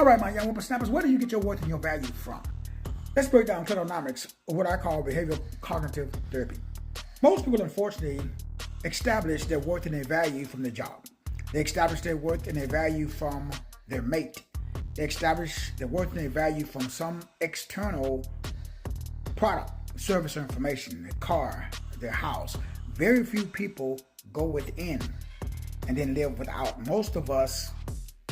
All right, my young whippersnappers, where do you get your worth and your value from? Let's break down KLERONOMICS, or what I call behavioral cognitive therapy. Most people, unfortunately, establish their worth and their value from their job. They establish their worth and their value from their mate. They establish their worth and their value from some external product, service, or information, their car, their house. Very few people go within and then live without. Most of us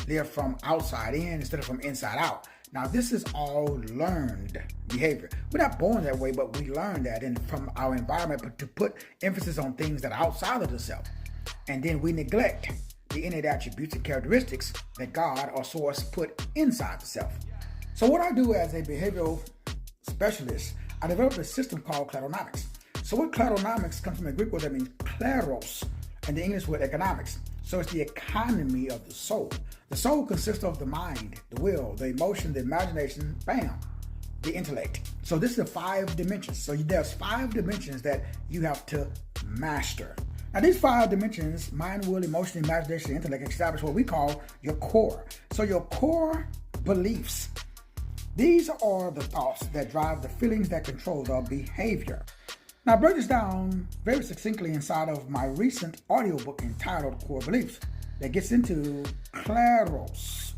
live from outside in instead of from inside out. Now, this is all learned behavior. We're not born that way, but we learn that from our environment, but to put emphasis on things that are outside of the self. And then we neglect the innate attributes and characteristics that God or Source put inside the self. So what I do as a behavioral specialist, I developed a system called KLERONOMICS. So what KLERONOMICS comes from a Greek word that means kleros, and the English word economics. So it's the economy of the soul. The soul consists of the mind, the will, the emotion, the imagination, bam, the intellect. So this is the 5 dimensions. So there's 5 dimensions that you have to master. Now these 5 dimensions, mind, will, emotion, imagination, intellect, establish what we call your core. So your core beliefs. These are the thoughts that drive the feelings that control the behavior. Now I break this down very succinctly inside of my recent audiobook entitled Core Beliefs that gets into KLERONOMICS.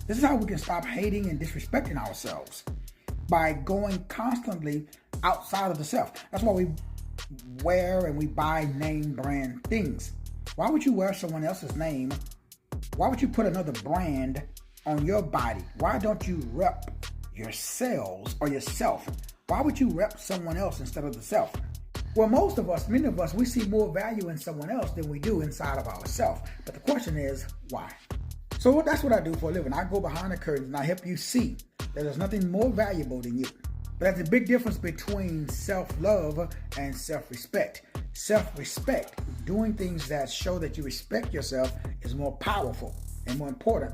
This is how we can stop hating and disrespecting ourselves by going constantly outside of the self. That's why we wear and we buy name brand things. Why would you wear someone else's name? Why would you put another brand on your body? Why don't you rep yourselves or yourself? Why would you rep someone else instead of the self? Well, most of us, many of us, we see more value in someone else than we do inside of ourselves. But the question is, why? So that's what I do for a living. I go behind the curtains and I help you see that there's nothing more valuable than you. But there's a big difference between self-love and self-respect. Self-respect, doing things that show that you respect yourself, is more powerful and more important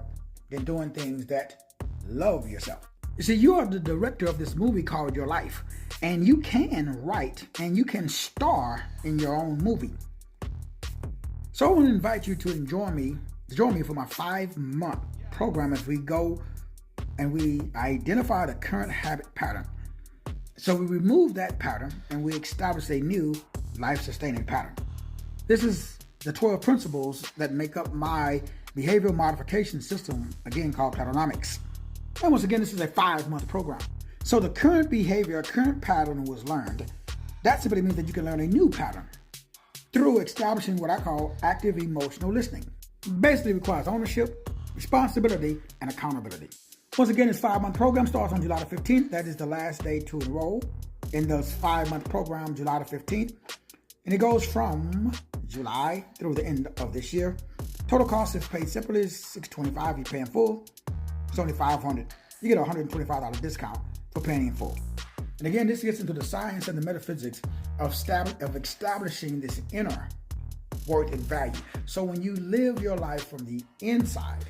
than doing things that love yourself. You see, you are the director of this movie called Your Life, and you can write and you can star in your own movie. So I want to invite you to join me for my 5-month program as we go and we identify the current habit pattern. So we remove that pattern and we establish a new life-sustaining pattern. This is the 12 principles that make up my behavioral modification system, again called KLERONOMICS. And once again, this is a 5-month program. So the current behavior, current pattern was learned. That simply means that you can learn a new pattern through establishing what I call active emotional listening. Basically requires ownership, responsibility, and accountability. Once again, this 5-month program starts on July the 15th. That is the last day to enroll in this 5-month program, July the 15th. And it goes from July through the end of this year. Total cost, if paid separately, is $625. You pay in full, it's only $500. You get a $125 discount for paying in full. And again, this gets into the science and the metaphysics of establishing this inner worth and value. So when you live your life from the inside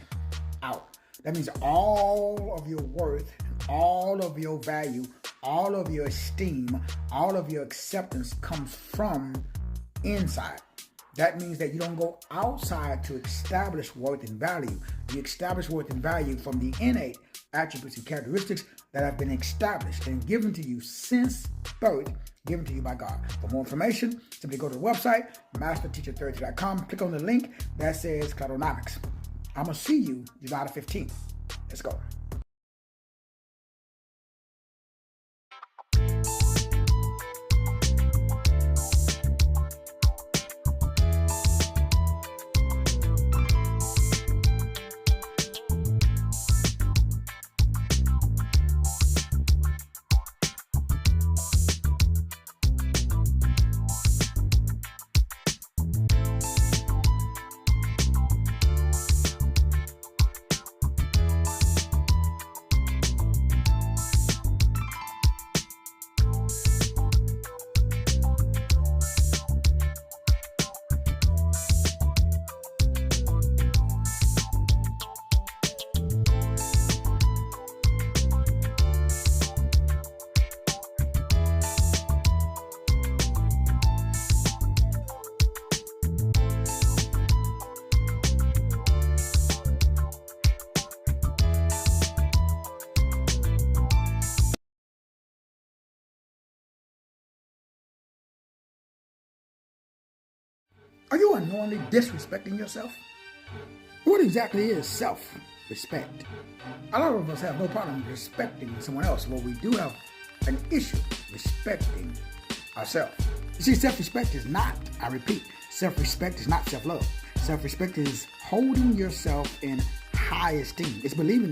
out, that means all of your worth, all of your value, all of your esteem, all of your acceptance comes from inside. That means that you don't go outside to establish worth and value. You establish worth and value from the innate attributes and characteristics that have been established and given to you since birth, given to you by God. For more information, simply go to the website, masterteacher30.com. Click on the link that says KLERONOMICS. I'm going to see you July the 15th. Let's go. Are you unknowingly disrespecting yourself? What exactly is self-respect? A lot of us have no problem respecting someone else, but we do have an issue respecting ourselves. You see, self-respect is not, I repeat, self-respect is not self-love. Self-respect is holding yourself in high esteem. It's believing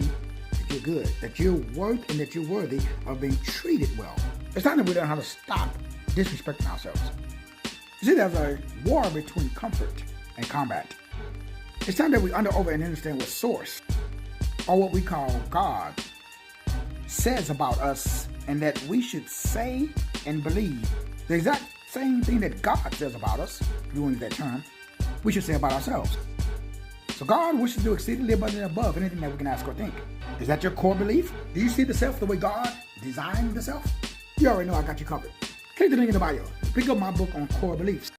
that you're good, that you're worth, and that you're worthy of being treated well. It's time that we learn how to stop disrespecting ourselves. You see, there's a war between comfort and combat. It's time that we over and understand what source, or what we call God, says about us, and that we should say and believe the exact same thing that God says about us, if you use that term, we should say about ourselves. So God wishes to do exceedingly abundantly above anything that we can ask or think. Is that your core belief? Do you see the self the way God designed the self? You already know I got you covered. Click the link in the bio. Pick up my book on core beliefs.